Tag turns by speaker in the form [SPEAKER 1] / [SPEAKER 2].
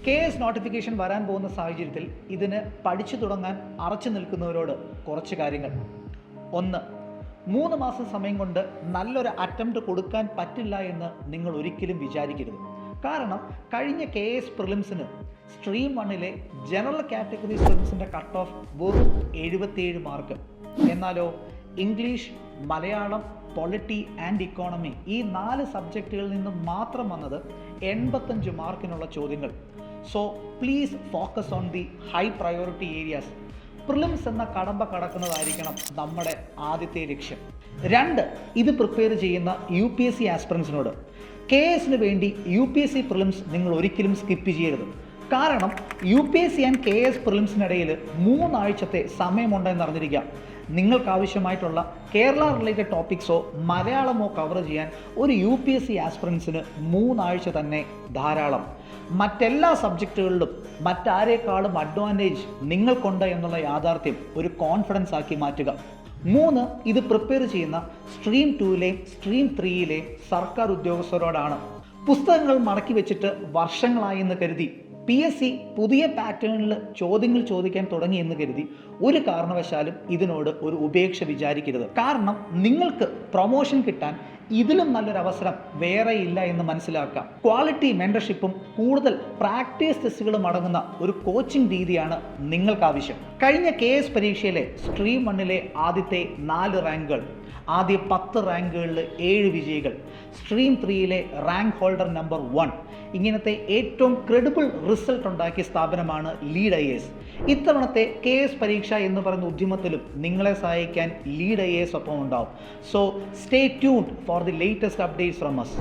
[SPEAKER 1] KS notification വരാൻ പോകുന്ന സാഹചര്യത്തിൽ ഇതിന് പഠിച്ചു തുടങ്ങാൻ അറച്ചു നിൽക്കുന്നവരോട് കുറച്ച് കാര്യങ്ങൾ. 1. 3 മാസം സമയം കൊണ്ട് നല്ലൊരു അറ്റംപ്റ്റ് കൊടുക്കാൻ പറ്റില്ല എന്ന് നിങ്ങൾ ഒരിക്കലും വിചാരിക്കരുത്. കാരണം കഴിഞ്ഞ KS പ്രിലിംസിന് സ്ട്രീം 1-ലെ ജനറൽ കാറ്റഗറി പ്രിലിംസിൻ്റെ കട്ട് ഓഫ് വെറും 77 മാർക്ക്. എന്നാലോ English, Malayalam, polity and economy ഈ 4 സബ്ജക്റ്റുകളിൽ നിന്നും മാത്രം വന്നത് 85 മാർക്കിനുള്ള ചോദ്യങ്ങൾ. So please focus on the high priority areas. Prelims എന്ന കടമ്പ കടക്കുന്നതായിരിക്കണം നമ്മുടെ ആദ്യത്തെ ലക്ഷ്യം. 2. ഇത് പ്രിപ്പയർ ചെയ്യുന്ന UPSC ആസ്പിറൻസിനോട് KSന് വേണ്ടി UPSC പ്രിലിംസ് നിങ്ങൾ ഒരിക്കലും സ്കിപ്പ് ചെയ്യരുത്. കാരണം UPSC ആൻഡ് KS പ്രിലിംസിനിടയിൽ 3 ആഴ്ചത്തെ സമയമുണ്ടെന്ന് അറിഞ്ഞിരിക്കാം. നിങ്ങൾക്കാവശ്യമായിട്ടുള്ള കേരള റിലേറ്റഡ് ടോപ്പിക്സോ മലയാളമോ കവർ ചെയ്യാൻ ഒരു UPSC ആസ്പിറൻസിന് 3 ആഴ്ച തന്നെ ധാരാളം. മറ്റെല്ലാ സബ്ജക്റ്റുകളിലും മറ്റാരേക്കാളും അഡ്വാൻറ്റേജ് നിങ്ങൾക്കുണ്ട് എന്നുള്ള യാഥാർത്ഥ്യം ഒരു കോൺഫിഡൻസ് ആക്കി മാറ്റുക. 3. ഇത് പ്രിപ്പയർ ചെയ്യുന്ന സ്ട്രീം 2-ലെയും സ്ട്രീം 3-ലെയും സർക്കാർ ഉദ്യോഗസ്ഥരോടാണ്. പുസ്തകങ്ങൾ മടക്കി വെച്ചിട്ട് വർഷങ്ങളായി എന്ന് കരുതി PSC പുതിയ പാറ്റേണിൽ ചോദ്യങ്ങൾ ചോദിക്കാൻ തുടങ്ങി എന്ന് കരുതി ഒരു കാരണവശാലും ഇതിനോട് ഒരു ഉപേക്ഷ വിചാരിക്കരുത്. കാരണം നിങ്ങൾക്ക് പ്രൊമോഷൻ കിട്ടാൻ ഇതിലും നല്ലൊരു അവസരം വേറെ ഇല്ല എന്ന് മനസ്സിലാക്കാം. ക്വാളിറ്റി മെൻറ്റർഷിപ്പും കൂടുതൽ പ്രാക്ടീസ് ടെസ്റ്റുകളും അടങ്ങുന്ന ഒരു കോച്ചിങ് രീതിയാണ് നിങ്ങൾക്ക് ആവശ്യം. കഴിഞ്ഞ KS പരീക്ഷയിലെ സ്ട്രീം 1-ലെ ആദ്യത്തെ 4 റാങ്കുകൾ, ആദ്യ 10 റാങ്കുകളിൽ 7 വിജയികൾ, സ്ട്രീം 3-ലെ റാങ്ക് ഹോൾഡർ നമ്പർ 1, ഇങ്ങനത്തെ ഏറ്റവും ക്രെഡിബിൾ റിസൾട്ട് ഉണ്ടാക്കിയ സ്ഥാപനമാണ് ലീഡ് IAS. ഇത്തവണത്തെ KS പരീക്ഷ എന്ന് പറയുന്ന ഉദ്യമത്തിലും നിങ്ങളെ സഹായിക്കാൻ ലീഡ് IAS ഒപ്പം ഉണ്ടാവും. So stay tuned for the latest updates from us.